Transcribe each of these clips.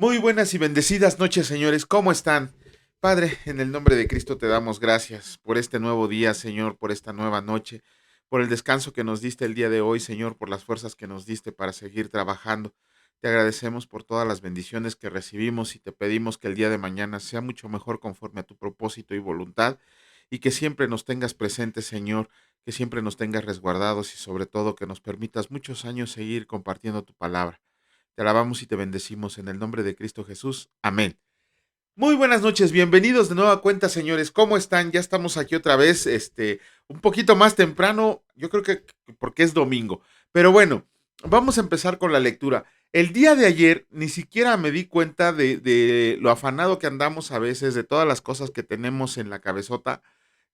Muy buenas y bendecidas noches, señores. ¿Cómo están? Padre, en el nombre de Cristo te damos gracias por este nuevo día, Señor, por esta nueva noche, por el descanso que nos diste el día de hoy, Señor, por las fuerzas que nos diste para seguir trabajando. Te agradecemos por todas las bendiciones que recibimos y te pedimos que el día de mañana sea mucho mejor conforme a tu propósito y voluntad y que siempre nos tengas presentes, Señor, que siempre nos tengas resguardados y sobre todo que nos permitas muchos años seguir compartiendo tu palabra. Te alabamos y te bendecimos en el nombre de Cristo Jesús. Amén. Muy buenas noches, bienvenidos de nueva cuenta, señores. ¿Cómo están? Ya estamos aquí otra vez, un poquito más temprano, yo creo que porque es domingo. Pero bueno, vamos a empezar con la lectura. El día de ayer ni siquiera me di cuenta de lo afanado que andamos a veces, de todas las cosas que tenemos en la cabezota,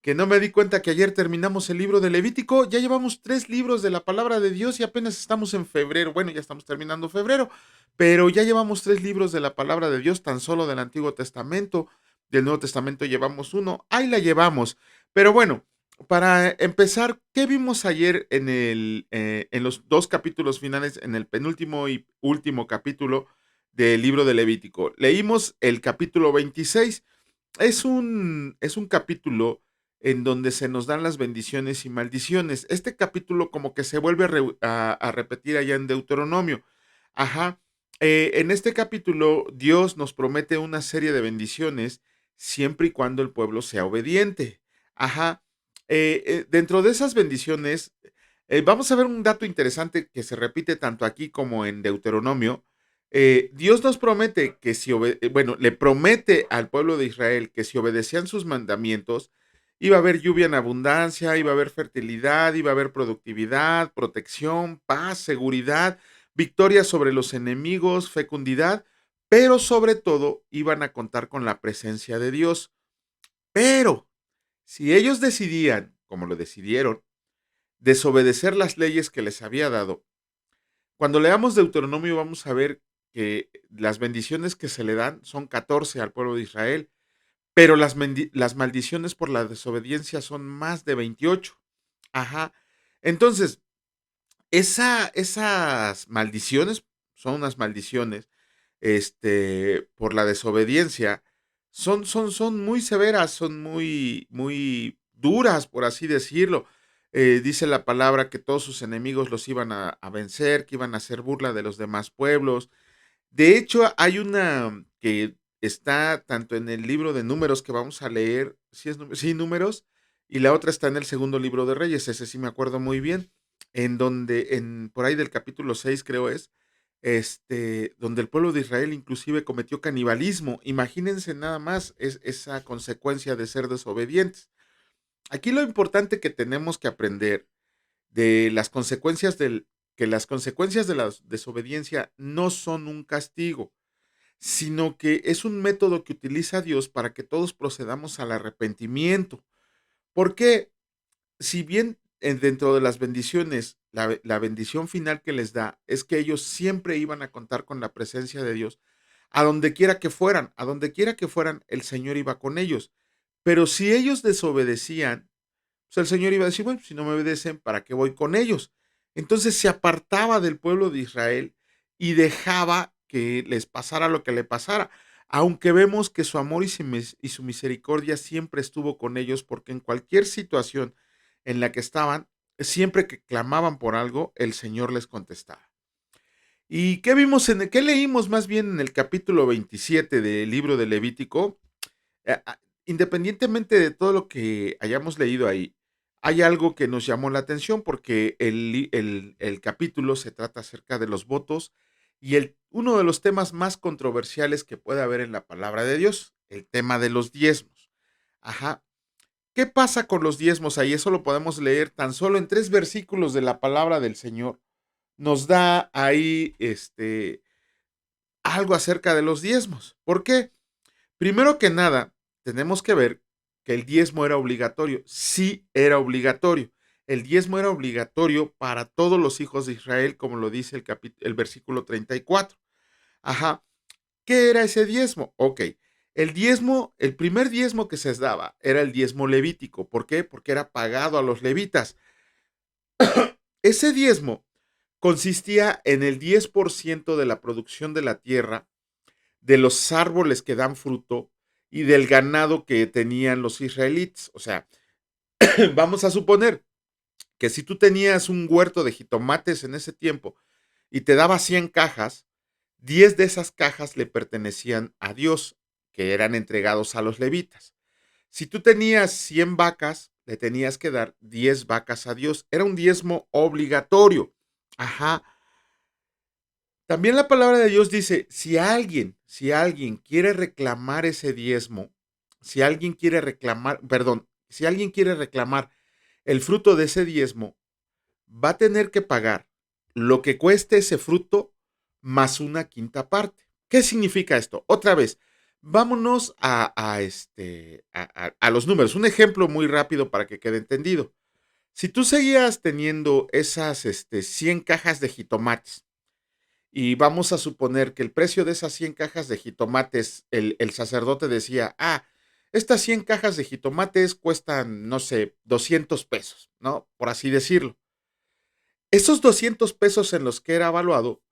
que no me di cuenta que ayer terminamos el libro de Levítico. Ya llevamos 3 libros de la palabra de Dios y apenas estamos en febrero. Bueno, ya estamos terminando febrero, pero ya llevamos 3 libros de la palabra de Dios, tan solo del Antiguo Testamento. Del Nuevo Testamento llevamos uno. Ahí la llevamos. Pero bueno, para empezar, ¿qué vimos ayer en los 2 capítulos finales, en el penúltimo y último capítulo del libro de Levítico? Leímos el capítulo 26. Es un capítulo en donde se nos dan las bendiciones y maldiciones. Este capítulo como que se vuelve a repetir allá en Deuteronomio. Ajá. En este capítulo Dios nos promete una serie de bendiciones siempre y cuando el pueblo sea obediente. Ajá. Dentro de esas bendiciones, vamos a ver un dato interesante que se repite tanto aquí como en Deuteronomio. Dios nos promete que bueno, le promete al pueblo de Israel que si obedecían sus mandamientos, iba a haber lluvia en abundancia, iba a haber fertilidad, iba a haber productividad, protección, paz, seguridad, victoria sobre los enemigos, fecundidad, pero sobre todo iban a contar con la presencia de Dios. Pero si ellos decidían, como lo decidieron, desobedecer las leyes que les había dado, cuando leamos Deuteronomio vamos a ver que las bendiciones que se le dan son 14 al pueblo de Israel, pero las maldiciones por la desobediencia son más de 28. Ajá. Entonces, esas maldiciones son unas maldiciones, por la desobediencia, son muy severas, son muy duras, por así decirlo. Dice la palabra que todos sus enemigos los iban a vencer, que iban a hacer burla de los demás pueblos. De hecho, hay una que está tanto en el libro de Números que vamos a leer, sí, Números, y la otra está en el segundo libro de Reyes, ese sí me acuerdo muy bien, en donde, por ahí del capítulo 6 creo es, donde el pueblo de Israel inclusive cometió canibalismo. Imagínense nada más esa consecuencia de ser desobedientes. Aquí lo importante que tenemos que aprender de las consecuencias que las consecuencias de la desobediencia no son un castigo, sino que es un método que utiliza Dios para que todos procedamos al arrepentimiento. Porque si bien dentro de las bendiciones, la bendición final que les da es que ellos siempre iban a contar con la presencia de Dios, a donde quiera que fueran, el Señor iba con ellos. Pero si ellos desobedecían, pues el Señor iba a decir, bueno, si no me obedecen, ¿para qué voy con ellos? Entonces se apartaba del pueblo de Israel y dejaba que les pasara lo que le pasara, aunque vemos que su amor y su misericordia siempre estuvo con ellos, porque en cualquier situación en la que estaban, siempre que clamaban por algo, el Señor les contestaba. ¿Y qué leímos más bien en el capítulo 27 del libro de Levítico? Independientemente de todo lo que hayamos leído ahí, hay algo que nos llamó la atención porque el capítulo se trata acerca de los votos y uno de los temas más controversiales que puede haber en la palabra de Dios, el tema de los diezmos. Ajá. ¿Qué pasa con los diezmos ahí? Eso lo podemos leer tan solo en 3 versículos de la palabra del Señor. Nos da ahí algo acerca de los diezmos. ¿Por qué? Primero que nada, tenemos que ver que el diezmo era obligatorio. Sí era obligatorio. El diezmo era obligatorio para todos los hijos de Israel, como lo dice el versículo 34. Ajá. ¿Qué era ese diezmo? Ok. El primer diezmo que se daba era el diezmo levítico. ¿Por qué? Porque era pagado a los levitas. Ese diezmo consistía en el 10% de la producción de la tierra de los árboles que dan fruto y del ganado que tenían los israelitas. O sea, vamos a suponer que si tú tenías un huerto de jitomates en ese tiempo y te daba 100 cajas, 10 de esas cajas le pertenecían a Dios, que eran entregados a los levitas. Si tú tenías 100 vacas, le tenías que dar 10 vacas a Dios. Era un diezmo obligatorio. Ajá. También la palabra de Dios dice, si alguien quiere reclamar ese diezmo, si alguien quiere reclamar, perdón, si alguien quiere reclamar el fruto de ese diezmo, va a tener que pagar lo que cueste ese fruto más una quinta parte. ¿Qué significa esto? Otra vez, vámonos a los números. Un ejemplo muy rápido para que quede entendido. Si tú seguías teniendo esas 100 cajas de jitomates y vamos a suponer que el precio de esas 100 cajas de jitomates, el sacerdote decía, estas 100 cajas de jitomates cuestan, no sé, 200 pesos, ¿no? Por así decirlo. Esos 200 pesos en los que era evaluado,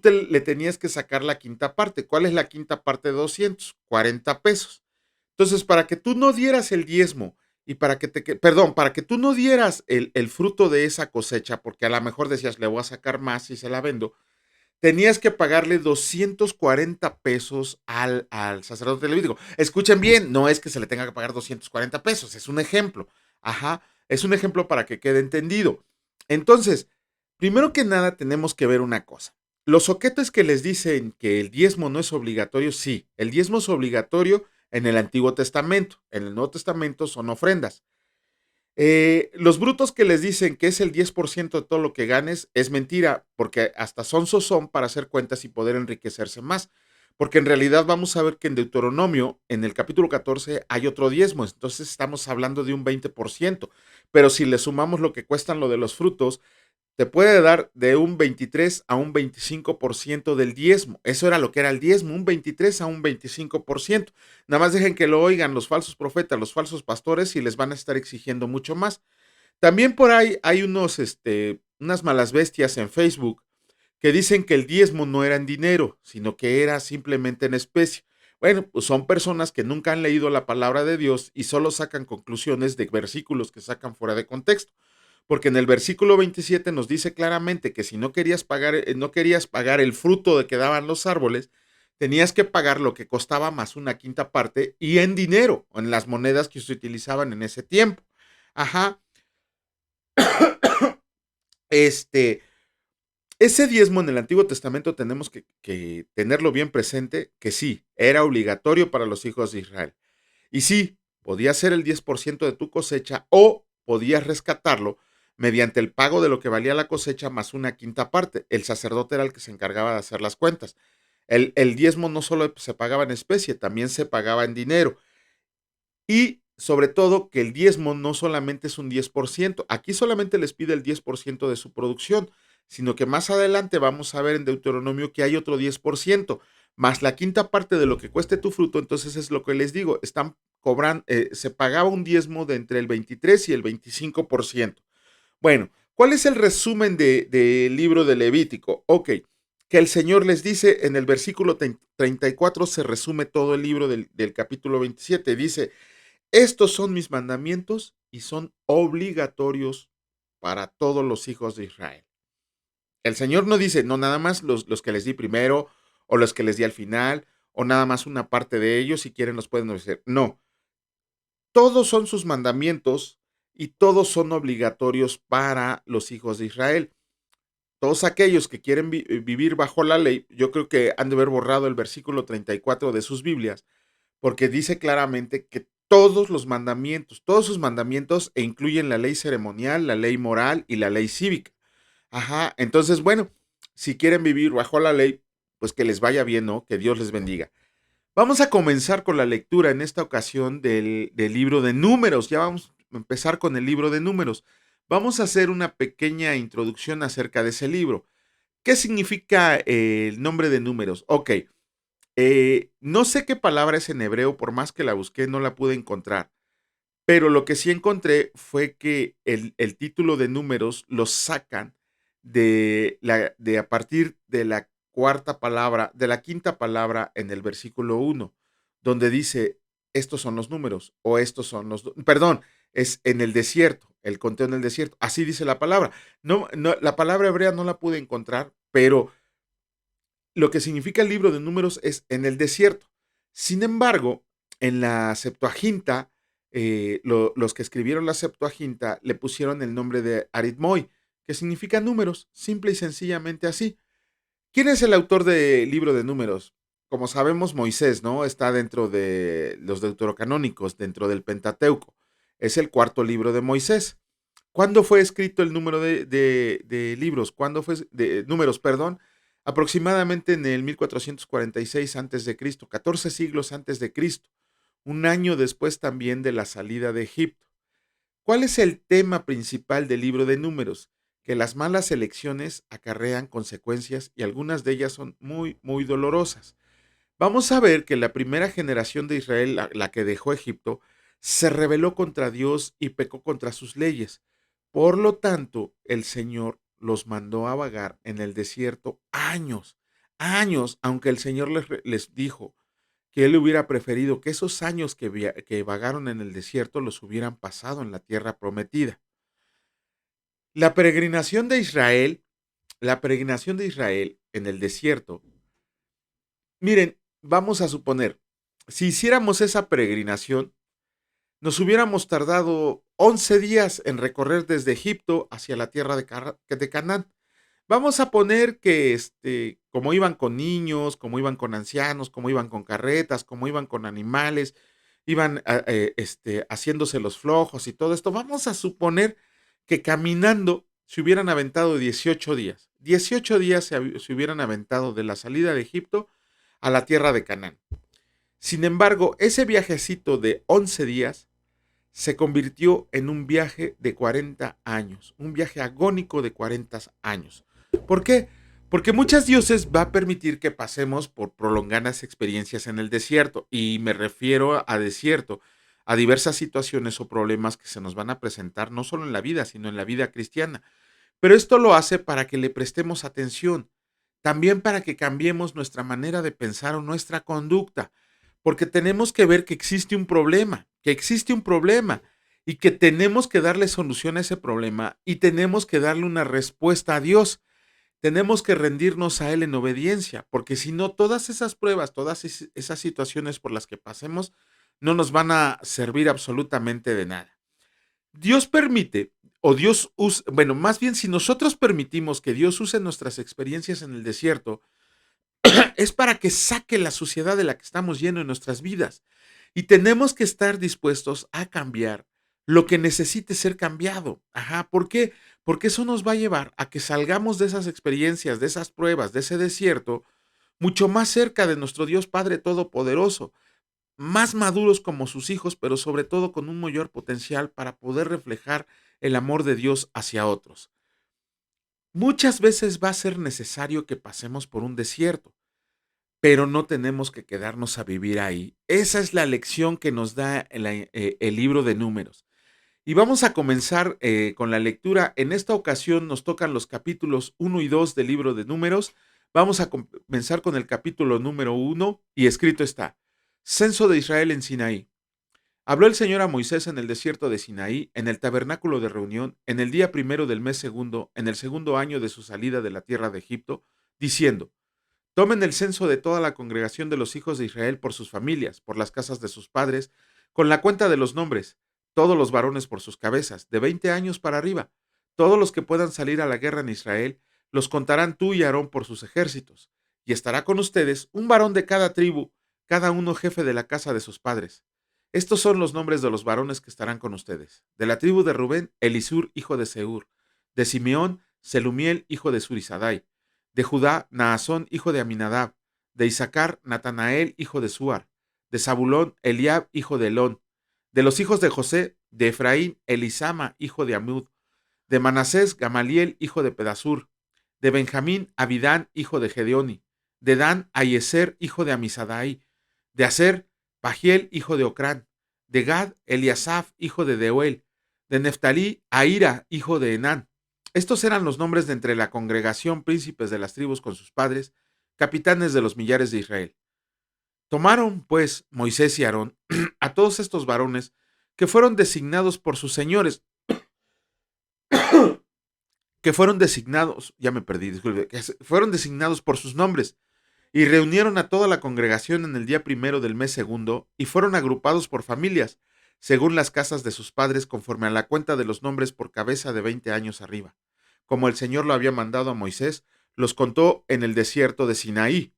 le tenías que sacar la quinta parte. ¿Cuál es la quinta parte de 200? 40 pesos. Entonces, para que tú no dieras el diezmo y para que tú no dieras el fruto de esa cosecha, porque a lo mejor decías, le voy a sacar más y se la vendo, tenías que pagarle 240 pesos al sacerdote levítico. Escuchen bien, no es que se le tenga que pagar 240 pesos, es un ejemplo. Ajá, es un ejemplo para que quede entendido. Entonces, primero que nada tenemos que ver una cosa. Los soquetes que les dicen que el diezmo no es obligatorio, sí, el diezmo es obligatorio en el Antiguo Testamento, en el Nuevo Testamento son ofrendas. Los brutos que les dicen que es el 10% de todo lo que ganes es mentira, porque hasta son para hacer cuentas y poder enriquecerse más. Porque en realidad vamos a ver que en Deuteronomio, en el capítulo 14, hay otro diezmo, entonces estamos hablando de un 20%. Pero si le sumamos lo que cuestan lo de los frutos, te puede dar de un 23 a un 25% del diezmo. Eso era lo que era el diezmo, un 23 a un 25%. Nada más dejen que lo oigan los falsos profetas, los falsos pastores y les van a estar exigiendo mucho más. También por ahí hay unas malas bestias en Facebook que dicen que el diezmo no era en dinero, sino que era simplemente en especie. Bueno, pues son personas que nunca han leído la palabra de Dios y solo sacan conclusiones de versículos que sacan fuera de contexto. Porque en el versículo 27 nos dice claramente que si no querías pagar el fruto de que daban los árboles, tenías que pagar lo que costaba más una quinta parte y en dinero, en las monedas que se utilizaban en ese tiempo. Ajá. Este, ese diezmo en el Antiguo Testamento tenemos que tenerlo bien presente, que sí, era obligatorio para los hijos de Israel. Y sí, podía ser el 10% de tu cosecha o podías rescatarlo mediante el pago de lo que valía la cosecha más una quinta parte. El sacerdote era el que se encargaba de hacer las cuentas. El diezmo no solo se pagaba en especie, también se pagaba en dinero. Y sobre todo que el diezmo no solamente es un 10%, aquí solamente les pide el 10% de su producción, sino que más adelante vamos a ver en Deuteronomio que hay otro 10%, más la quinta parte de lo que cueste tu fruto. Entonces es lo que les digo, se pagaba un diezmo de entre el 23 y el 25%. Bueno, ¿cuál es el resumen del libro de Levítico? Ok, que el Señor les dice en el versículo 34, se resume todo el libro del capítulo 27, dice, estos son mis mandamientos y son obligatorios para todos los hijos de Israel. El Señor no dice, no, nada más los que les di primero o los que les di al final o nada más una parte de ellos, si quieren los pueden obedecer. No, todos son sus mandamientos y todos son obligatorios para los hijos de Israel. Todos aquellos que quieren vivir bajo la ley, yo creo que han de haber borrado el versículo 34 de sus Biblias, porque dice claramente que todos sus mandamientos e incluyen la ley ceremonial, la ley moral y la ley cívica. Ajá, entonces, bueno, si quieren vivir bajo la ley, pues que les vaya bien, ¿no? Que Dios les bendiga. Vamos a comenzar con la lectura en esta ocasión del libro de Números. Ya vamos a empezar con el libro de Números. Vamos a hacer una pequeña introducción acerca de ese libro. ¿Qué significa el nombre de Números? Ok, no sé qué palabra es en hebreo, por más que la busqué, no la pude encontrar. Pero lo que sí encontré fue que el título de Números lo sacan de a partir de la de la quinta palabra en el versículo 1, donde dice, estos son los números, o estos son perdón, es en el desierto, el conteo en el desierto, así dice la palabra. No, no, la palabra hebrea no la pude encontrar, pero lo que significa el libro de números es en el desierto. Sin embargo, en la Septuaginta, los que escribieron la Septuaginta le pusieron el nombre de aritmoi, que significa números, simple y sencillamente así. ¿Quién es el autor del libro de números? Como sabemos, Moisés, ¿no? Está dentro de los deuterocanónicos, dentro del Pentateuco. Es el cuarto libro de Moisés. ¿Cuándo fue escrito el número de libros? ¿Cuándo fue de números, perdón? Aproximadamente en el 1446 antes de Cristo, 14 siglos antes de Cristo, un año después también de la salida de Egipto. ¿Cuál es el tema principal del libro de números? Que las malas elecciones acarrean consecuencias y algunas de ellas son muy, muy dolorosas. Vamos a ver que la primera generación de Israel, la que dejó Egipto, se rebeló contra Dios y pecó contra sus leyes. Por lo tanto, el Señor los mandó a vagar en el desierto años, años, aunque el Señor les dijo que Él hubiera preferido que esos años que vagaron en el desierto los hubieran pasado en la tierra prometida. La peregrinación de Israel, la peregrinación de Israel en el desierto, miren, vamos a suponer, si hiciéramos esa peregrinación, nos hubiéramos tardado 11 días en recorrer desde Egipto hacia la tierra de Canaán. Vamos a poner que como iban con niños, como iban con ancianos, como iban con carretas, como iban con animales, iban haciéndose los flojos y todo esto. Vamos a suponer que caminando se hubieran aventado 18 días. 18 días se hubieran aventado de la salida de Egipto a la tierra de Canaán. Sin embargo, ese viajecito de 11 días se convirtió en un viaje de 40 años, un viaje agónico de 40 años. ¿Por qué? Porque muchas dioses va a permitir que pasemos por prolongadas experiencias en el desierto, y me refiero a desierto, a diversas situaciones o problemas que se nos van a presentar no solo en la vida, sino en la vida cristiana. Pero esto lo hace para que le prestemos atención, también para que cambiemos nuestra manera de pensar o nuestra conducta, porque tenemos que ver que existe un problema y que tenemos que darle solución a ese problema y tenemos que darle una respuesta a Dios. Tenemos que rendirnos a Él en obediencia, porque si no, todas esas pruebas, todas esas situaciones por las que pasemos, no nos van a servir absolutamente de nada. Dios permite, o Dios usa, bueno, más bien si nosotros permitimos que Dios use nuestras experiencias en el desierto, es para que saque la suciedad de la que estamos llenos en nuestras vidas. Y tenemos que estar dispuestos a cambiar lo que necesite ser cambiado. Ajá, ¿por qué? Porque eso nos va a llevar a que salgamos de esas experiencias, de esas pruebas, de ese desierto, mucho más cerca de nuestro Dios Padre Todopoderoso, más maduros como sus hijos, pero sobre todo con un mayor potencial para poder reflejar el amor de Dios hacia otros. Muchas veces va a ser necesario que pasemos por un desierto, pero no tenemos que quedarnos a vivir ahí. Esa es la lección que nos da el libro de Números. Y vamos a comenzar con la lectura. En esta ocasión nos tocan los capítulos 1 y 2 del libro de Números. Vamos a comenzar con el capítulo número 1 y escrito está: Censo de Israel en Sinaí. Habló el Señor a Moisés en el desierto de Sinaí, en el tabernáculo de reunión, en el día primero del mes segundo, en el segundo año de su salida de la tierra de Egipto, diciendo: Tomen el censo de toda la congregación de los hijos de Israel por sus familias, por las casas de sus padres, con la cuenta de los nombres, todos los varones por sus cabezas, de 20 años para arriba. Todos los que puedan salir a la guerra en Israel, los contarán tú y Aarón por sus ejércitos. Y estará con ustedes un varón de cada tribu, cada uno jefe de la casa de sus padres. Estos son los nombres de los varones que estarán con ustedes. De la tribu de Rubén, Elisur, hijo de Seur. De Simeón, Selumiel, hijo de Surisadai. De Judá, Naasón, hijo de Aminadab. De Isaacar, Natanael, hijo de Suar. De Zabulón, Eliab, hijo de Elón. De los hijos de José, de Efraín, Elisama, hijo de Amud. De Manasés, Gamaliel, hijo de Pedasur. De Benjamín, Abidán, hijo de Gedeoni. De Dan, Ayeser, hijo de Amisadai. De Aser, Pagiel, hijo de Ocrán. De Gad, Eliasaf, hijo de Deuel. De Neftalí, Ahira, hijo de Enán. Estos eran los nombres de entre la congregación, príncipes de las tribus con sus padres, capitanes de los millares de Israel. Tomaron, pues, Moisés y Aarón a todos estos varones que fueron designados por sus señores, que fueron designados, ya me perdí, disculpe, fueron designados por sus nombres, y reunieron a toda la congregación en el día primero del mes segundo, y fueron agrupados por familias, según las casas de sus padres, conforme a la cuenta de los nombres por cabeza de 20 años arriba. Como el Señor lo había mandado a Moisés, los contó en el desierto de Sinaí.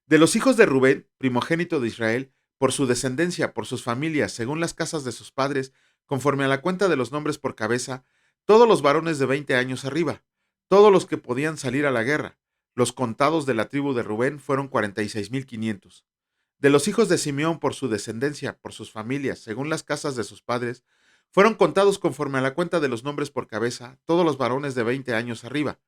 De los hijos de Rubén, primogénito de Israel, por su descendencia, por sus familias, según las casas de sus padres, conforme a la cuenta de los nombres por cabeza, todos los varones de 20 años arriba, todos los que podían salir a la guerra. Los contados de la tribu de Rubén fueron 46,500. De los hijos de Simeón, por su descendencia, por sus familias, según las casas de sus padres, fueron contados conforme a la cuenta de los nombres por cabeza, todos los varones de 20 años arriba,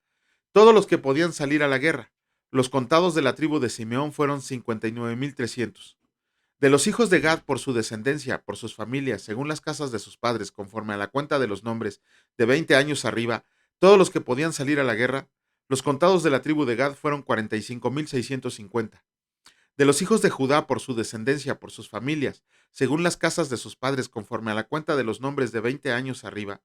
todos los que podían salir a la guerra. Los contados de la tribu de Simeón fueron 59,300. De los hijos de Gad, por su descendencia, por sus familias, según las casas de sus padres, conforme a la cuenta de los nombres, de 20 años arriba, todos los que podían salir a la guerra, los contados de la tribu de Gad fueron 45,650. De los hijos de Judá, por su descendencia, por sus familias, según las casas de sus padres, conforme a la cuenta de los nombres de 20 años arriba,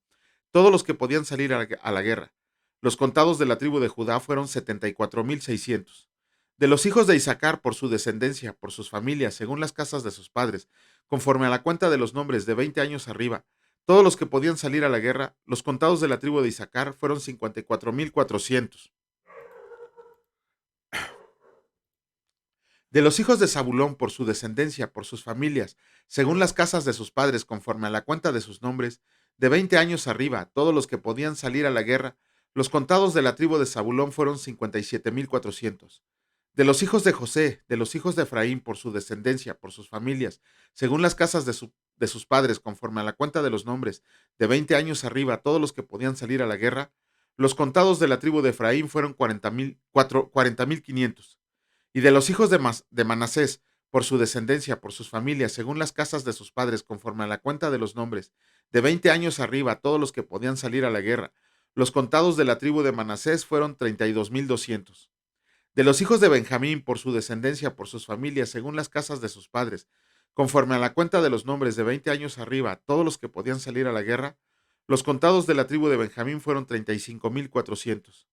todos los que podían salir a la guerra. Los contados de la tribu de Judá fueron 74,600. De los hijos de Isaacar, por su descendencia, por sus familias, según las casas de sus padres, conforme a la cuenta de los nombres de 20 años arriba, todos los que podían salir a la guerra, los contados de la tribu de Isaacar fueron 54,400. De los hijos de Zabulón, por su descendencia, por sus familias, según las casas de sus padres, conforme a la cuenta de sus nombres, de 20 años arriba, todos los que podían salir a la guerra, los contados de la tribu de Zabulón fueron 57,400. De los hijos de José, de los hijos de Efraín, por su descendencia, por sus familias, según las casas de sus padres, conforme a la cuenta de los nombres, de 20 años arriba, todos los que podían salir a la guerra, los contados de la tribu de Efraín fueron 40,500. Y de los hijos de Manasés, por su descendencia, por sus familias, según las casas de sus padres, conforme a la cuenta de los nombres, de 20 años arriba, todos los que podían salir a la guerra, los contados de la tribu de Manasés fueron 32,200. De los hijos de Benjamín, por su descendencia, por sus familias, según las casas de sus padres, conforme a la cuenta de los nombres de 20 años arriba, todos los que podían salir a la guerra, los contados de la tribu de Benjamín fueron 35,400.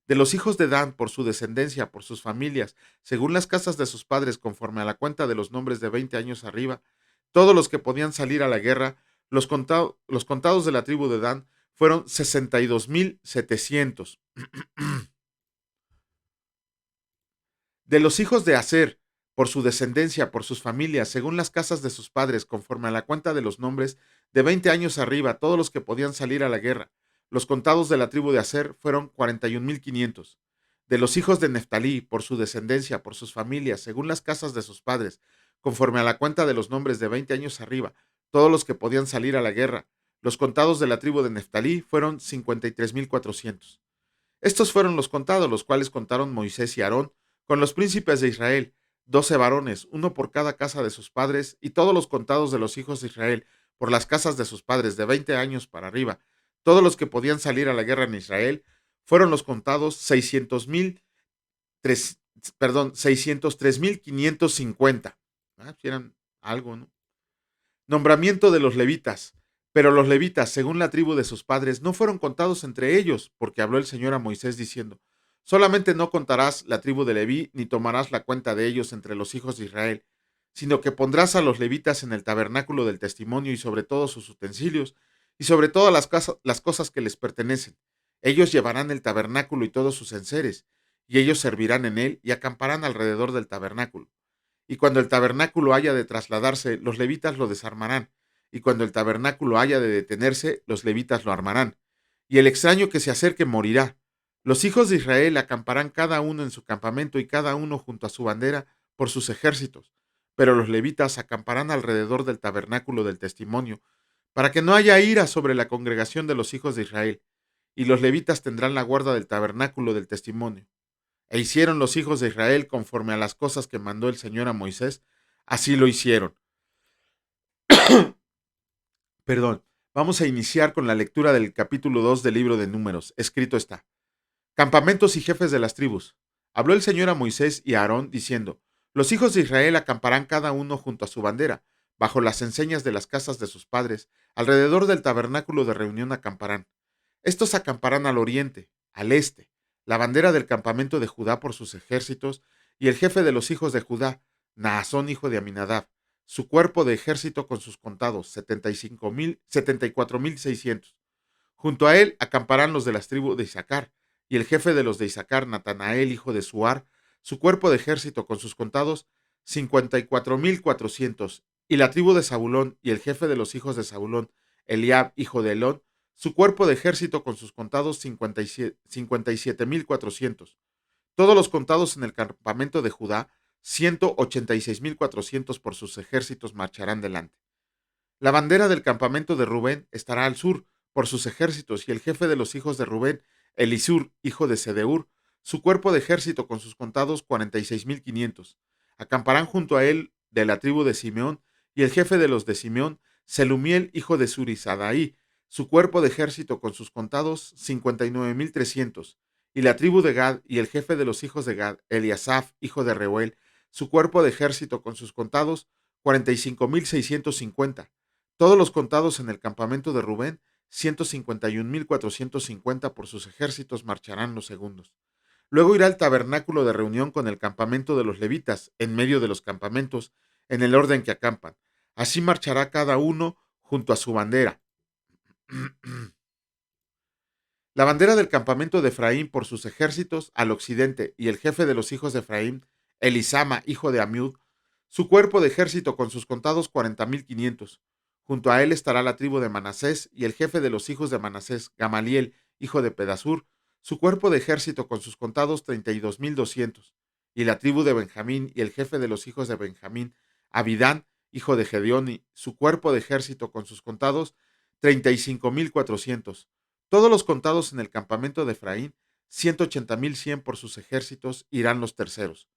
De los hijos de Dan, por su descendencia, por sus familias, según las casas de sus padres, conforme a la cuenta de los nombres de 20 años arriba, todos los que podían salir a la guerra, los contados de la tribu de Dan fueron 62,700. De los hijos de Aser, por su descendencia, por sus familias, según las casas de sus padres, conforme a la cuenta de los nombres, de 20 años arriba, todos los que podían salir a la guerra. Los contados de la tribu de Aser fueron 41,500. De los hijos de Neftalí, por su descendencia, por sus familias, según las casas de sus padres, conforme a la cuenta de los nombres de 20 años arriba, todos los que podían salir a la guerra. Los contados de la tribu de Neftalí fueron 53,400. Estos fueron los contados, los cuales contaron Moisés y Aarón, con los príncipes de Israel, 12 varones, uno por cada casa de sus padres, y todos los contados de los hijos de Israel, por las casas de sus padres, de 20 años para arriba, todos los que podían salir a la guerra en Israel, fueron los contados 603,550. Si eran algo, ¿no? Nombramiento de los levitas. Pero los levitas, según la tribu de sus padres, no fueron contados entre ellos, porque habló el Señor a Moisés diciendo: solamente no contarás la tribu de Leví, ni tomarás la cuenta de ellos entre los hijos de Israel, sino que pondrás a los levitas en el tabernáculo del testimonio y sobre todos sus utensilios, y sobre todas las cosas que les pertenecen. Ellos llevarán el tabernáculo y todos sus enseres, y ellos servirán en él y acamparán alrededor del tabernáculo. Y cuando el tabernáculo haya de trasladarse, los levitas lo desarmarán, y cuando el tabernáculo haya de detenerse, los levitas lo armarán. Y el extraño que se acerque morirá. Los hijos de Israel acamparán cada uno en su campamento y cada uno junto a su bandera por sus ejércitos, pero los levitas acamparán alrededor del tabernáculo del testimonio, para que no haya ira sobre la congregación de los hijos de Israel, y los levitas tendrán la guarda del tabernáculo del testimonio. E hicieron los hijos de Israel conforme a las cosas que mandó el Señor a Moisés, así lo hicieron. Perdón, vamos a iniciar con la lectura del capítulo 2 del libro de Números. Escrito está: Campamentos y jefes de las tribus. Habló el Señor a Moisés y a Aarón diciendo: Los hijos de Israel acamparán cada uno junto a su bandera, bajo las enseñas de las casas de sus padres, alrededor del tabernáculo de reunión acamparán. Estos acamparán al oriente, al este, la bandera del campamento de Judá por sus ejércitos, y el jefe de los hijos de Judá, Naasón hijo de Aminadab, su cuerpo de ejército con sus contados, 74,600. Junto a él acamparán los de las tribus de Isaacar, y el jefe de los de Isaacar, Natanael, hijo de Suar, su cuerpo de ejército con sus contados, 54,400. Y la tribu de Zabulón, y el jefe de los hijos de Zabulón, Eliab, hijo de Elón, su cuerpo de ejército con sus contados, 57,400. Todos los contados en el campamento de Judá, 186,400 por sus ejércitos marcharán delante. La bandera del campamento de Rubén estará al sur por sus ejércitos, y el jefe de los hijos de Rubén, Elisur, hijo de Sedeur, su cuerpo de ejército con sus contados, 46,500. Acamparán junto a él de la tribu de Simeón, y el jefe de los de Simeón, Selumiel, hijo de Surisadaí, su cuerpo de ejército con sus contados, 59,300. Y la tribu de Gad, y el jefe de los hijos de Gad, Eliasaf, hijo de Reuel, su cuerpo de ejército con sus contados, 45,650. Todos los contados en el campamento de Rubén, 151,450 por sus ejércitos marcharán los segundos. Luego irá el tabernáculo de reunión con el campamento de los levitas, en medio de los campamentos, en el orden que acampan. Así marchará cada uno junto a su bandera. La bandera del campamento de Efraín por sus ejércitos al occidente, y el jefe de los hijos de Efraín, Elisama, hijo de Amiud, su cuerpo de ejército con sus contados, 40,500. Junto a él estará la tribu de Manasés, y el jefe de los hijos de Manasés, Gamaliel, hijo de Pedasur, su cuerpo de ejército con sus contados, 32,200. Y la tribu de Benjamín, y el jefe de los hijos de Benjamín, Abidán, hijo de Gedeoni, su cuerpo de ejército con sus contados, 35,400. Todos los contados en el campamento de Efraín, 180,100 por sus ejércitos, irán los terceros.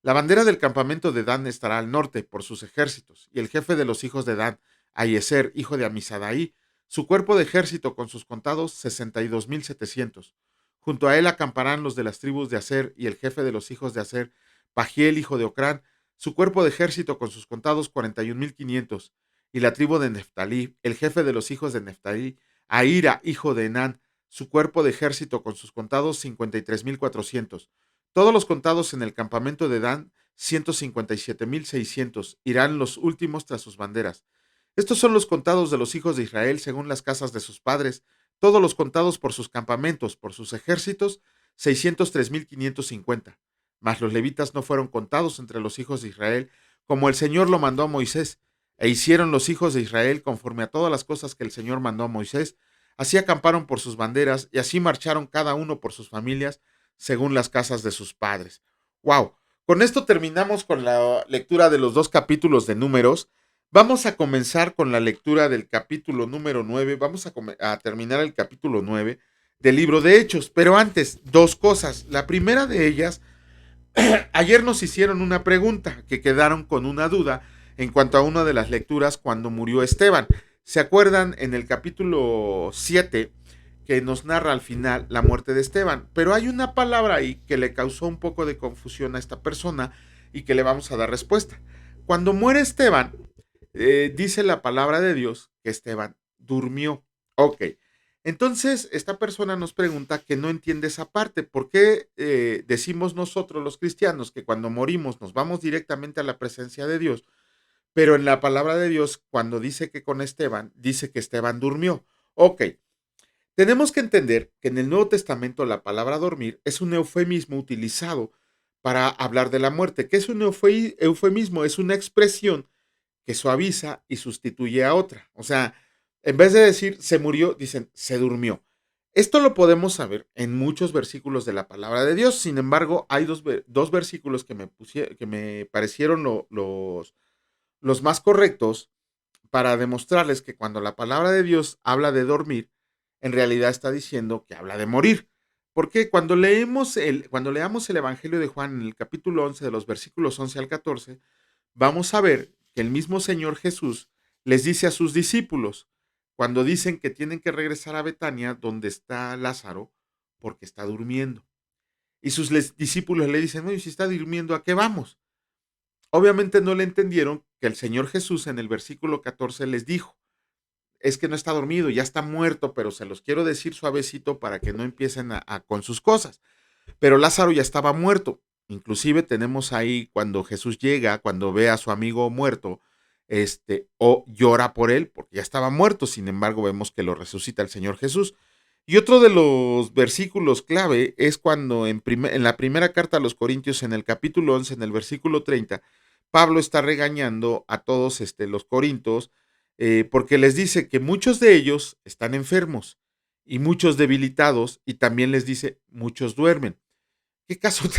La bandera del campamento de Dan estará al norte por sus ejércitos, y el jefe de los hijos de Dan, Aieser, hijo de Amisadaí, su cuerpo de ejército con sus contados, 62,700. Junto a él acamparán los de las tribus de Aser, y el jefe de los hijos de Aser, Pagiel, hijo de Ocrán, su cuerpo de ejército con sus contados, 41,500. Y la tribu de Neftalí, el jefe de los hijos de Neftalí, Ahira, hijo de Enán, su cuerpo de ejército con sus contados, 53,400. Todos los contados en el campamento de Dan, 157,600. Irán los últimos tras sus banderas. Estos son los contados de los hijos de Israel según las casas de sus padres, todos los contados por sus campamentos, por sus ejércitos, 603,550. Mas los levitas no fueron contados entre los hijos de Israel, como el Señor lo mandó a Moisés. E hicieron los hijos de Israel conforme a todas las cosas que el Señor mandó a Moisés. Así acamparon por sus banderas, y así marcharon cada uno por sus familias, según las casas de sus padres. ¡Wow! Con esto terminamos con la lectura de los dos capítulos de Números. Vamos a comenzar con la lectura del capítulo número 9. Vamos a terminar el capítulo 9 del libro de Hechos. Pero antes, dos cosas. La primera de ellas, ayer nos hicieron una pregunta que quedaron con una duda en cuanto a una de las lecturas cuando murió Esteban. ¿Se acuerdan en el capítulo 7 que nos narra al final la muerte de Esteban? Pero hay una palabra ahí que le causó un poco de confusión a esta persona y que le vamos a dar respuesta. Cuando muere Esteban, dice la palabra de Dios que Esteban durmió. Ok. Entonces, esta persona nos pregunta que no entiende esa parte. ¿Por qué decimos nosotros los cristianos que cuando morimos nos vamos directamente a la presencia de Dios? Pero en la palabra de Dios, cuando dice que con Esteban, dice que Esteban durmió. Ok. Tenemos que entender que en el Nuevo Testamento la palabra dormir es un eufemismo utilizado para hablar de la muerte. ¿Qué es un eufemismo? Es una expresión que suaviza y sustituye a otra. O sea, en vez de decir se murió, dicen se durmió. Esto lo podemos saber en muchos versículos de la palabra de Dios. Sin embargo, hay dos versículos que me parecieron los más correctos para demostrarles que cuando la palabra de Dios habla de dormir, en realidad está diciendo que habla de morir. Porque cuando leamos el Evangelio de Juan en el capítulo 11, de los versículos 11 al 14, vamos a ver que el mismo Señor Jesús les dice a sus discípulos, cuando dicen que tienen que regresar a Betania, donde está Lázaro, porque está durmiendo. Y sus discípulos le dicen, oye, si está durmiendo, ¿a qué vamos? Obviamente no le entendieron que el Señor Jesús en el versículo 14 les dijo, es que no está dormido, ya está muerto, pero se los quiero decir suavecito para que no empiecen con sus cosas. Pero Lázaro ya estaba muerto. Inclusive tenemos ahí cuando Jesús llega, cuando ve a su amigo muerto, o llora por él, porque ya estaba muerto, sin embargo vemos que lo resucita el Señor Jesús. Y otro de los versículos clave es cuando en la primera carta a los Corintios, en el capítulo 11, en el versículo 30, Pablo está regañando a todos los corintios, porque les dice que muchos de ellos están enfermos y muchos debilitados, y también les dice, muchos duermen. ¿Qué caso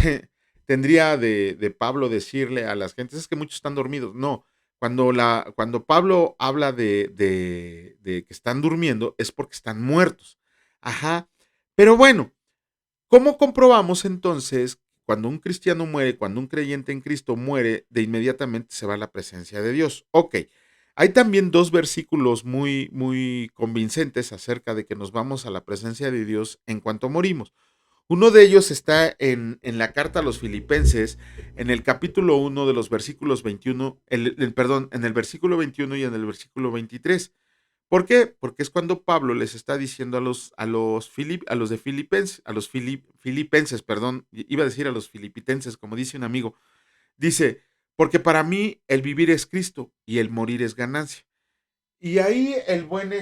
tendría de Pablo decirle a las gentes? Es que muchos están dormidos. No, cuando Pablo habla de que están durmiendo es porque están muertos. Ajá. Pero bueno, ¿cómo comprobamos entonces cuando un cristiano muere, cuando un creyente en Cristo muere, de inmediatamente se va a la presencia de Dios? Ok, hay también dos versículos muy, muy convincentes acerca de que nos vamos a la presencia de Dios en cuanto morimos. Uno de ellos está en la carta a los Filipenses, en el capítulo 1 de los versículos 21, perdón, en el versículo 21 y en el versículo 23. ¿Por qué? Porque es cuando Pablo les está diciendo a los de Filipenses, Filipenses, perdón, iba a decir a los filipitenses, como dice un amigo, dice, porque para mí el vivir es Cristo y el morir es ganancia. Y ahí el buen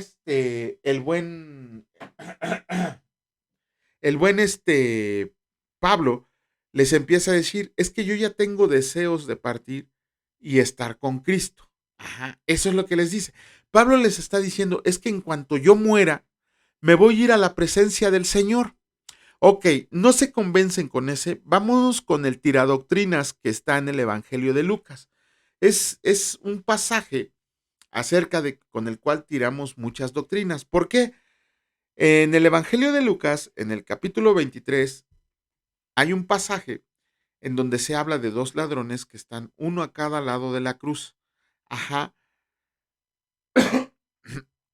Pablo les empieza a decir, es que yo ya tengo deseos de partir y estar con Cristo. Ajá, eso es lo que les dice. Pablo les está diciendo, es que en cuanto yo muera, me voy a ir a la presencia del Señor. Ok, no se convencen con ese, vamos con el tiradoctrinas que está en el Evangelio de Lucas. Es un pasaje acerca de con el cual tiramos muchas doctrinas. ¿Por qué? En el Evangelio de Lucas, en el capítulo 23, hay un pasaje en donde se habla de dos ladrones que están uno a cada lado de la cruz. Ajá.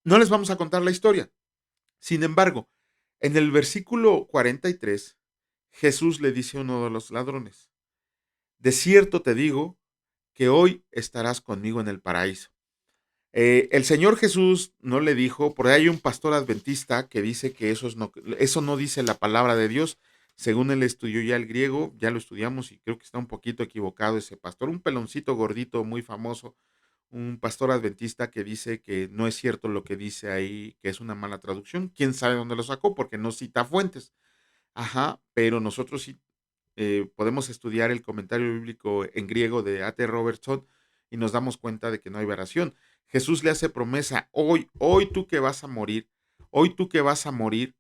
No les vamos a contar la historia. Sin embargo, en el versículo 43, Jesús le dice a uno de los ladrones, de cierto te digo que hoy estarás conmigo en el paraíso. El Señor Jesús no le dijo, por ahí hay un pastor adventista que dice que eso no dice la palabra de Dios. Según él estudió ya el griego, ya lo estudiamos y creo que está un poquito equivocado ese pastor, un peloncito gordito muy famoso, un pastor adventista que dice que no es cierto lo que dice ahí, que es una mala traducción. ¿Quién sabe dónde lo sacó? Porque no cita fuentes. Ajá, pero nosotros sí podemos estudiar el comentario bíblico en griego de A.T. Robertson y nos damos cuenta de que no hay variación. Jesús le hace promesa, hoy tú que vas a morir, hoy tú que vas a morir,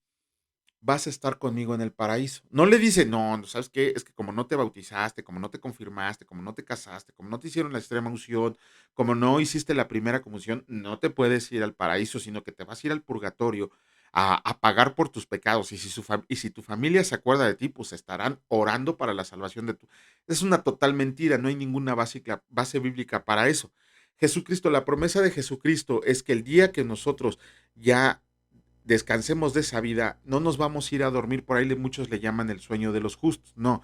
vas a estar conmigo en el paraíso. No le dice, no, ¿sabes qué? Es que como no te bautizaste, como no te confirmaste, como no te casaste, como no te hicieron la extrema unción, como no hiciste la primera comunión, no te puedes ir al paraíso, sino que te vas a ir al purgatorio a pagar por tus pecados. Y si tu familia se acuerda de ti, pues estarán orando para la salvación de tu. Es una total mentira, no hay ninguna base bíblica para eso. Jesucristo, la promesa de Jesucristo es que el día que nosotros ya descansemos de esa vida, no nos vamos a ir a dormir, por ahí muchos le llaman el sueño de los justos, no,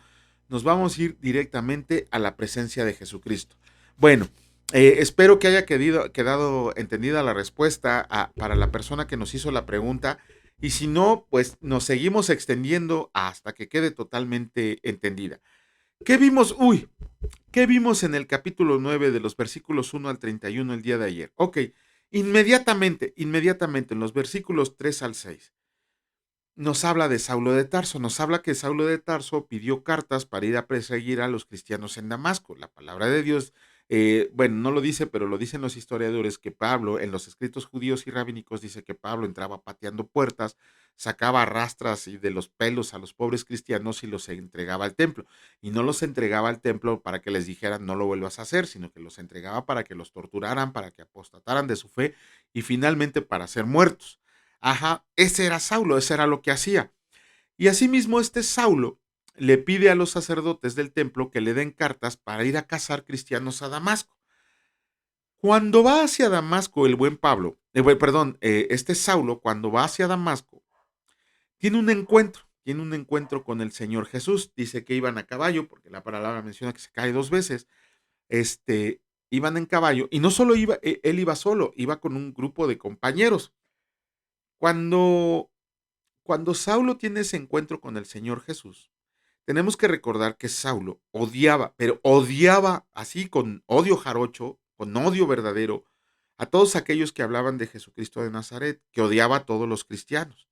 nos vamos a ir directamente a la presencia de Jesucristo. Bueno, espero que haya quedado entendida la respuesta para la persona que nos hizo la pregunta, y si no, pues nos seguimos extendiendo hasta que quede totalmente entendida. ¿Qué vimos? ¿Qué vimos en el capítulo 9 de los versículos 1 al 31 el día de ayer? Ok, inmediatamente en los versículos 3 al 6 nos habla de Saulo de Tarso, nos habla que Saulo de Tarso pidió cartas para ir a perseguir a los cristianos en Damasco. La palabra de Dios, bueno, no lo dice, pero lo dicen los historiadores, que Pablo, en los escritos judíos y rabínicos, dice que Pablo entraba pateando puertas, sacaba rastras y de los pelos a los pobres cristianos y los entregaba al templo. Y no los entregaba al templo para que les dijeran no lo vuelvas a hacer, sino que los entregaba para que los torturaran, para que apostataran de su fe y finalmente para ser muertos. Ajá, ese era Saulo, ese era lo que hacía. Y asimismo este Saulo le pide a los sacerdotes del templo que le den cartas para ir a cazar cristianos a Damasco. Cuando va hacia Damasco el buen Pablo, este Saulo, cuando va hacia Damasco, tiene un encuentro. tiene un encuentro con el Señor Jesús. Dice que iban a caballo, porque la palabra menciona que se cae 2 veces. Este, iban en caballo y no solo iba, él iba solo, iba con un grupo de compañeros. Cuando, cuando Saulo tiene ese encuentro con el Señor Jesús, tenemos que recordar que Saulo odiaba, pero odiaba así con odio jarocho, con odio verdadero, a todos aquellos que hablaban de Jesucristo de Nazaret, que odiaba a todos los cristianos.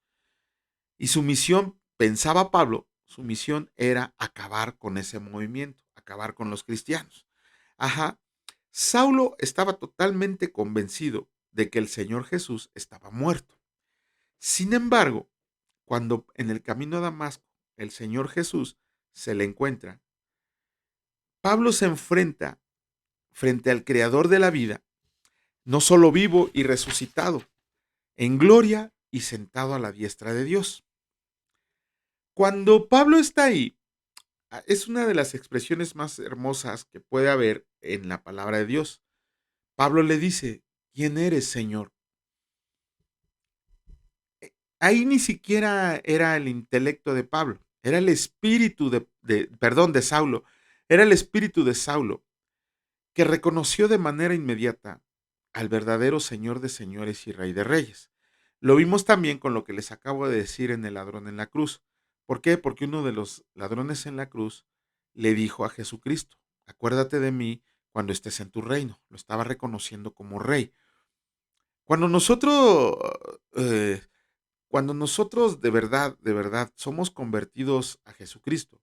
Y su misión, pensaba Pablo, su misión era acabar con ese movimiento, acabar con los cristianos. Ajá. Saulo estaba totalmente convencido de que el Señor Jesús estaba muerto. Sin embargo, cuando en el camino a Damasco el Señor Jesús se le encuentra, Pablo se enfrenta frente al Creador de la vida, no solo vivo y resucitado, en gloria y sentado a la diestra de Dios. Cuando Pablo está ahí, es una de las expresiones más hermosas que puede haber en la palabra de Dios. Pablo le dice, ¿quién eres, Señor? Ahí ni siquiera era el intelecto de Pablo, era el espíritu de Saulo, era el espíritu de Saulo, que reconoció de manera inmediata al verdadero Señor de señores y Rey de reyes. Lo vimos también con lo que les acabo de decir en el ladrón en la cruz. ¿Por qué? Porque uno de los ladrones en la cruz le dijo a Jesucristo, acuérdate de mí cuando estés en tu reino. Lo estaba reconociendo como rey. Cuando nosotros, eh, cuando nosotros de verdad, somos convertidos a Jesucristo,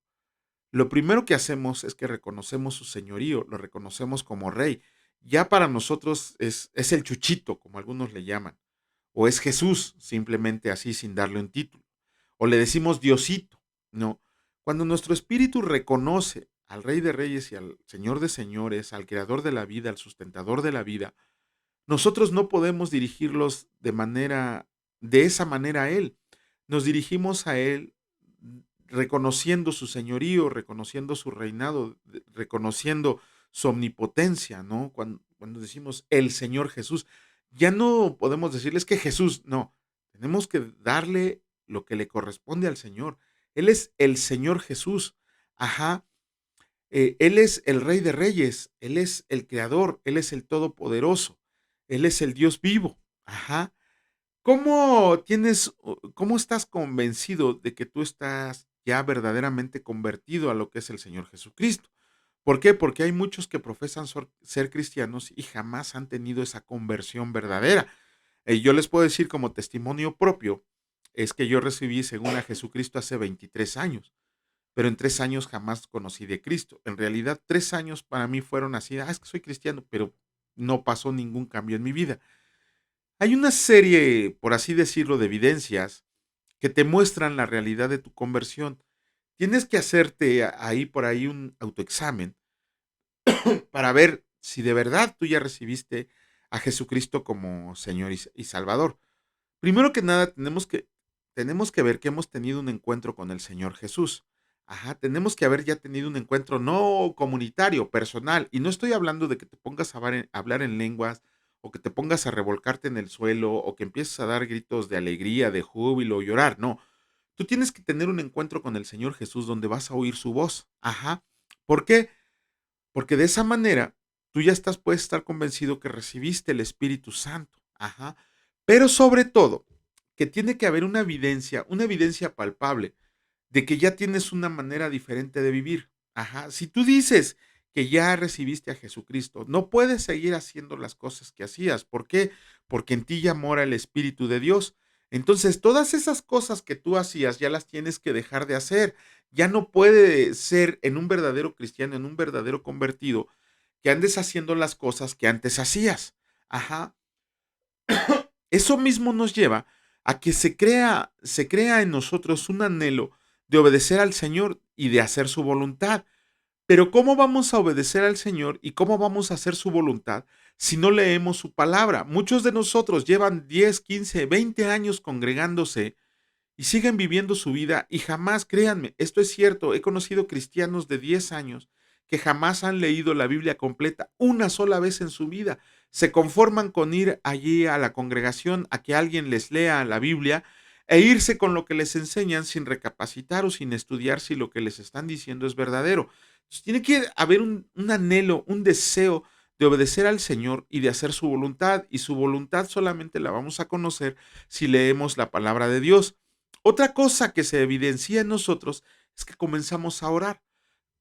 lo primero que hacemos es que reconocemos su señorío, lo reconocemos como rey. Ya para nosotros es el chuchito, como algunos le llaman, o es Jesús, simplemente así sin darle un título, o le decimos Diosito. No, cuando nuestro espíritu reconoce al Rey de Reyes y al Señor de Señores, al Creador de la vida, al sustentador de la vida, nosotros no podemos dirigirlos de esa manera a Él. Nos dirigimos a Él reconociendo su señorío, reconociendo su reinado, reconociendo su omnipotencia, ¿no? Cuando decimos el Señor Jesús, ya no podemos decirles que Jesús, no, tenemos que darle lo que le corresponde al Señor. Él es el Señor Jesús, ajá, Él es el Rey de Reyes, Él es el Creador, Él es el Todopoderoso, Él es el Dios vivo. Ajá. ¿Cómo estás convencido de que tú estás ya verdaderamente convertido a lo que es el Señor Jesucristo? ¿Por qué? Porque hay muchos que profesan ser cristianos y jamás han tenido esa conversión verdadera. Yo les puedo decir como testimonio propio, es que yo recibí según a Jesucristo hace 23 años, pero en 3 años jamás conocí de Cristo. En realidad, 3 años para mí fueron así, es que soy cristiano, pero no pasó ningún cambio en mi vida. Hay una serie, por así decirlo, de evidencias que te muestran la realidad de tu conversión. Tienes que hacerte ahí por ahí un autoexamen para ver si de verdad tú ya recibiste a Jesucristo como Señor y Salvador. Primero que nada, tenemos que ver que hemos tenido un encuentro con el Señor Jesús. Ajá, tenemos que haber ya tenido un encuentro no comunitario, personal. Y no estoy hablando de que te pongas a hablar en lenguas o que te pongas a revolcarte en el suelo o que empieces a dar gritos de alegría, de júbilo o llorar. No, tú tienes que tener un encuentro con el Señor Jesús donde vas a oír su voz. Ajá. ¿Por qué? Porque de esa manera tú ya puedes estar convencido que recibiste el Espíritu Santo. Ajá. Pero sobre todo, que tiene que haber una evidencia palpable de que ya tienes una manera diferente de vivir. Ajá. Si tú dices que ya recibiste a Jesucristo, no puedes seguir haciendo las cosas que hacías. ¿Por qué? Porque en ti ya mora el Espíritu de Dios. Entonces, todas esas cosas que tú hacías ya las tienes que dejar de hacer. Ya no puede ser en un verdadero cristiano, en un verdadero convertido, que andes haciendo las cosas que antes hacías. Ajá. Eso mismo nos lleva a que se crea en nosotros un anhelo de obedecer al Señor y de hacer su voluntad. Pero ¿cómo vamos a obedecer al Señor y cómo vamos a hacer su voluntad si no leemos su palabra? Muchos de nosotros llevan 10, 15, 20 años congregándose y siguen viviendo su vida y jamás, créanme, esto es cierto, he conocido cristianos de 10 años que jamás han leído la Biblia completa una sola vez en su vida. Se conforman con ir allí a la congregación a que alguien les lea la Biblia e irse con lo que les enseñan sin recapacitar o sin estudiar si lo que les están diciendo es verdadero. Entonces, tiene que haber un anhelo, un deseo de obedecer al Señor y de hacer su voluntad, y su voluntad solamente la vamos a conocer si leemos la palabra de Dios. Otra cosa que se evidencia en nosotros es que comenzamos a orar.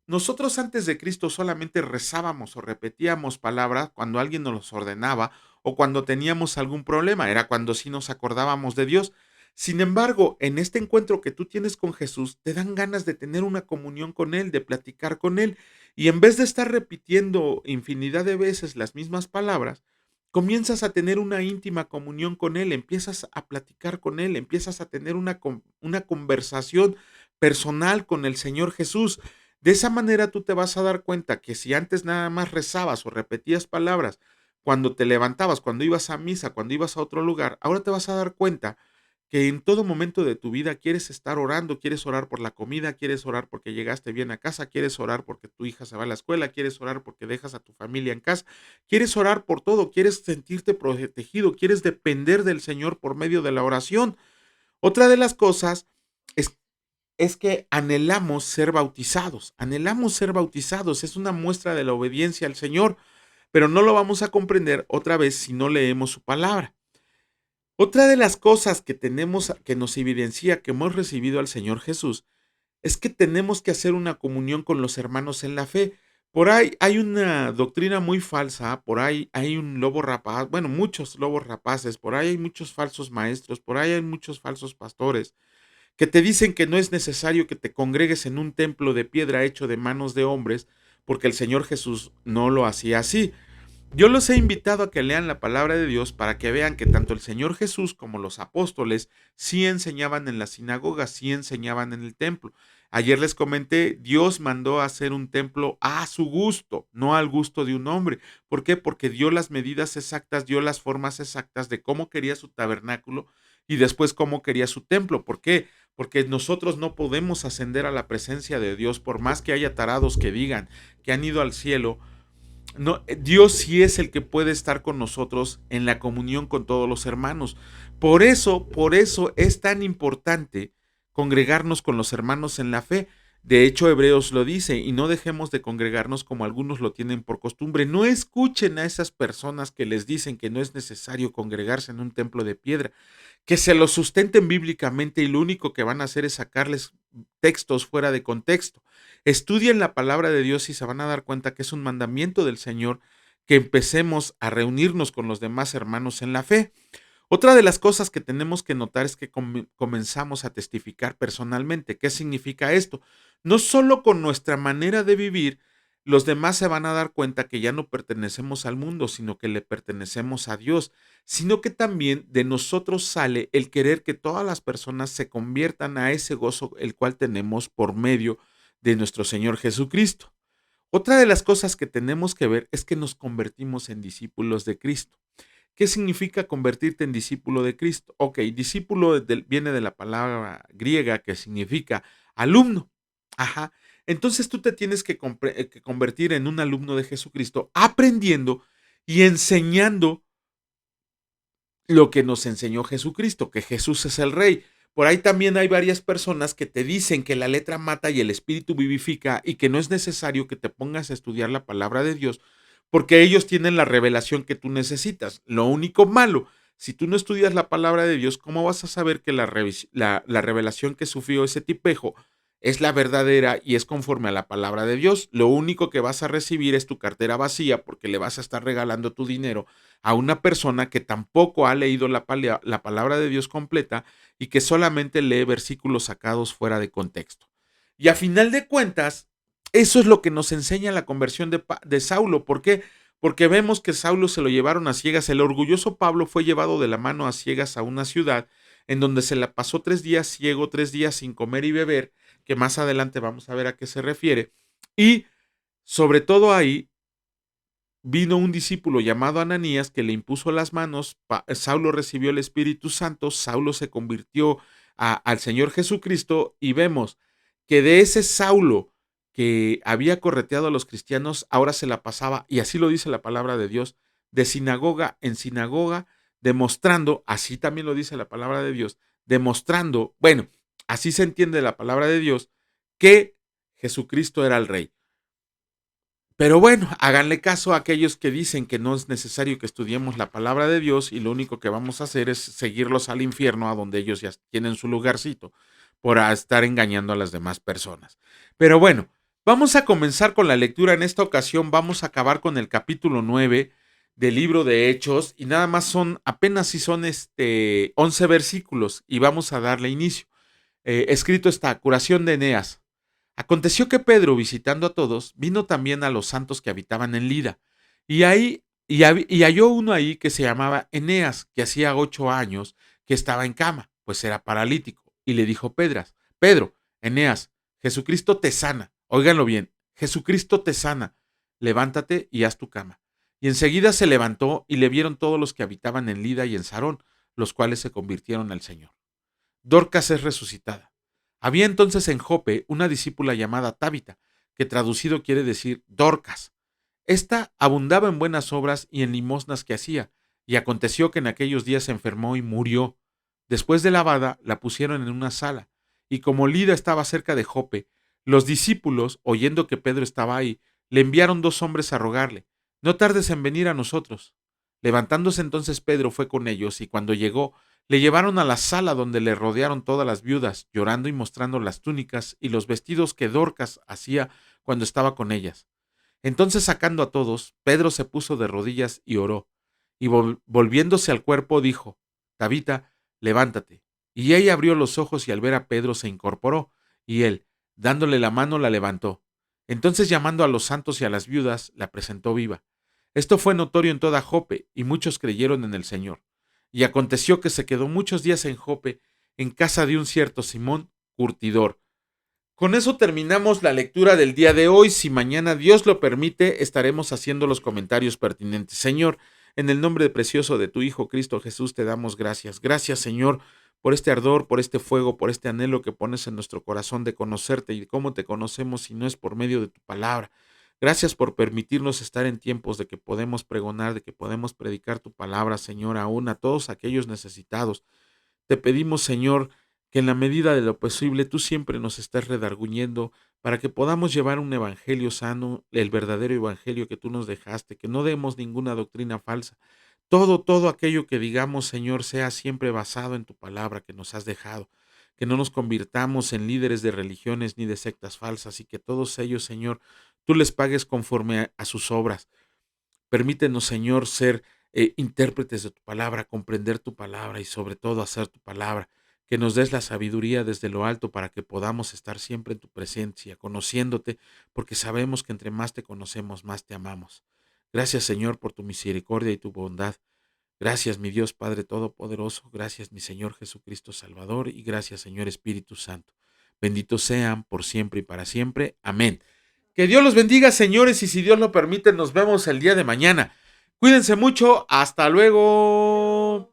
Nosotros antes de Cristo solamente rezábamos o repetíamos palabras cuando alguien nos los ordenaba o cuando teníamos algún problema, era cuando sí nos acordábamos de Dios. Sin embargo, en este encuentro que tú tienes con Jesús, te dan ganas de tener una comunión con Él, de platicar con Él, y en vez de estar repitiendo infinidad de veces las mismas palabras, comienzas a tener una íntima comunión con Él, empiezas a platicar con Él, empiezas a tener una conversación personal con el Señor Jesús. De esa manera tú te vas a dar cuenta que si antes nada más rezabas o repetías palabras cuando te levantabas, cuando ibas a misa, cuando ibas a otro lugar, ahora te vas a dar cuenta que en todo momento de tu vida quieres estar orando, quieres orar por la comida, quieres orar porque llegaste bien a casa, quieres orar porque tu hija se va a la escuela, quieres orar porque dejas a tu familia en casa, quieres orar por todo, quieres sentirte protegido, quieres depender del Señor por medio de la oración. Otra de las cosas es es que anhelamos ser bautizados, es una muestra de la obediencia al Señor, pero no lo vamos a comprender otra vez si no leemos su palabra. Otra de las cosas que tenemos, que nos evidencia que hemos recibido al Señor Jesús, es que tenemos que hacer una comunión con los hermanos en la fe. Por ahí hay una doctrina muy falsa, por ahí hay un lobo rapaz, bueno, muchos lobos rapaces, por ahí hay muchos falsos maestros, por ahí hay muchos falsos pastores que te dicen que no es necesario que te congregues en un templo de piedra hecho de manos de hombres, porque el Señor Jesús no lo hacía así. Yo los he invitado a que lean la palabra de Dios para que vean que tanto el Señor Jesús como los apóstoles sí enseñaban en la sinagoga, sí enseñaban en el templo. Ayer les comenté, Dios mandó a hacer un templo a su gusto, no al gusto de un hombre. ¿Por qué? Porque dio las medidas exactas, dio las formas exactas de cómo quería su tabernáculo y después cómo quería su templo. ¿Por qué? Porque nosotros no podemos ascender a la presencia de Dios, por más que haya tarados que digan que han ido al cielo. No, Dios sí es el que puede estar con nosotros en la comunión con todos los hermanos. Por eso es tan importante congregarnos con los hermanos en la fe. De hecho, Hebreos lo dice, y no dejemos de congregarnos como algunos lo tienen por costumbre. No escuchen a esas personas que les dicen que no es necesario congregarse en un templo de piedra, que se lo sustenten bíblicamente y lo único que van a hacer es sacarles textos fuera de contexto. Estudien la palabra de Dios y se van a dar cuenta que es un mandamiento del Señor que empecemos a reunirnos con los demás hermanos en la fe. Otra de las cosas que tenemos que notar es que comenzamos a testificar personalmente. ¿Qué significa esto? No solo con nuestra manera de vivir, los demás se van a dar cuenta que ya no pertenecemos al mundo, sino que le pertenecemos a Dios, sino que también de nosotros sale el querer que todas las personas se conviertan a ese gozo el cual tenemos por medio de nuestro Señor Jesucristo. Otra de las cosas que tenemos que ver es que nos convertimos en discípulos de Cristo. ¿Qué significa convertirte en discípulo de Cristo? Ok, discípulo viene de la palabra griega que significa alumno. Ajá. Entonces tú te tienes que convertir en un alumno de Jesucristo, aprendiendo y enseñando lo que nos enseñó Jesucristo, que Jesús es el Rey. Por ahí también hay varias personas que te dicen que la letra mata y el espíritu vivifica y que no es necesario que te pongas a estudiar la palabra de Dios porque ellos tienen la revelación que tú necesitas. Lo único malo, si tú no estudias la palabra de Dios, ¿cómo vas a saber que la revelación que sufrió ese tipejo es la verdadera y es conforme a la palabra de Dios? Lo único que vas a recibir es tu cartera vacía porque le vas a estar regalando tu dinero a una persona que tampoco ha leído la palabra de Dios completa y que solamente lee versículos sacados fuera de contexto. Y a final de cuentas, eso es lo que nos enseña la conversión de Saulo. ¿Por qué? Porque vemos que Saulo se lo llevaron a ciegas. El orgulloso Pablo fue llevado de la mano a ciegas a una ciudad en donde se la pasó 3 días ciego, 3 días sin comer y beber, que más adelante vamos a ver a qué se refiere. Y sobre todo ahí vino un discípulo llamado Ananías que le impuso las manos, Saulo recibió el Espíritu Santo, Saulo se convirtió al Señor Jesucristo y vemos que de ese Saulo que había correteado a los cristianos, ahora se la pasaba, y así lo dice la palabra de Dios, de sinagoga en sinagoga, demostrando, así también lo dice la palabra de Dios, demostrando, bueno, así se entiende la palabra de Dios, que Jesucristo era el rey. Pero bueno, háganle caso a aquellos que dicen que no es necesario que estudiemos la palabra de Dios y lo único que vamos a hacer es seguirlos al infierno, a donde ellos ya tienen su lugarcito, por estar engañando a las demás personas. Pero bueno, vamos a comenzar con la lectura. En esta ocasión vamos a acabar con el capítulo 9 del libro de Hechos y nada más son, apenas si son 11 versículos y vamos a darle inicio. Escrito está, curación de Eneas. Aconteció que Pedro, visitando a todos, vino también a los santos que habitaban en Lida, y halló uno ahí que se llamaba Eneas, que hacía 8 años que estaba en cama, pues era paralítico, y le dijo Pedro, Eneas, Jesucristo te sana, óiganlo bien, Jesucristo te sana, levántate y haz tu cama. Y enseguida se levantó y le vieron todos los que habitaban en Lida y en Sarón, los cuales se convirtieron al Señor. Dorcas es resucitada. Había entonces en Jope una discípula llamada Tabita, que traducido quiere decir Dorcas. Esta abundaba en buenas obras y en limosnas que hacía, y aconteció que en aquellos días se enfermó y murió. Después de lavada, la pusieron en una sala, y como Lida estaba cerca de Jope, los discípulos, oyendo que Pedro estaba ahí, le enviaron 2 hombres a rogarle, no tardes en venir a nosotros. Levantándose entonces Pedro fue con ellos, y cuando llegó, le llevaron a la sala donde le rodearon todas las viudas, llorando y mostrando las túnicas y los vestidos que Dorcas hacía cuando estaba con ellas. Entonces, sacando a todos, Pedro se puso de rodillas y oró, y volviéndose al cuerpo dijo, Tabita, levántate. Y ella abrió los ojos y al ver a Pedro se incorporó, y él, dándole la mano, la levantó. Entonces, llamando a los santos y a las viudas, la presentó viva. Esto fue notorio en toda Jope, y muchos creyeron en el Señor. Y aconteció que se quedó muchos días en Jope, en casa de un cierto Simón, curtidor. Con eso terminamos la lectura del día de hoy. Si mañana Dios lo permite, estaremos haciendo los comentarios pertinentes. Señor, en el nombre precioso de tu Hijo Cristo Jesús te damos gracias. Gracias, Señor, por este ardor, por este fuego, por este anhelo que pones en nuestro corazón de conocerte y cómo te conocemos si no es por medio de tu palabra. Gracias por permitirnos estar en tiempos de que podemos pregonar, de que podemos predicar tu palabra, Señor, aún a todos aquellos necesitados. Te pedimos, Señor, que en la medida de lo posible tú siempre nos estés redarguyendo para que podamos llevar un evangelio sano, el verdadero evangelio que tú nos dejaste, que no demos ninguna doctrina falsa. Todo aquello que digamos, Señor, sea siempre basado en tu palabra que nos has dejado. Que no nos convirtamos en líderes de religiones ni de sectas falsas y que todos ellos, Señor, tú les pagues conforme a sus obras. Permítenos, Señor, ser intérpretes de tu palabra, comprender tu palabra y sobre todo hacer tu palabra. Que nos des la sabiduría desde lo alto para que podamos estar siempre en tu presencia, conociéndote, porque sabemos que entre más te conocemos, más te amamos. Gracias, Señor, por tu misericordia y tu bondad. Gracias, mi Dios Padre Todopoderoso. Gracias, mi Señor Jesucristo Salvador. Y gracias, Señor Espíritu Santo. Benditos sean por siempre y para siempre. Amén. Que Dios los bendiga, señores, y si Dios lo permite, nos vemos el día de mañana. Cuídense mucho. Hasta luego.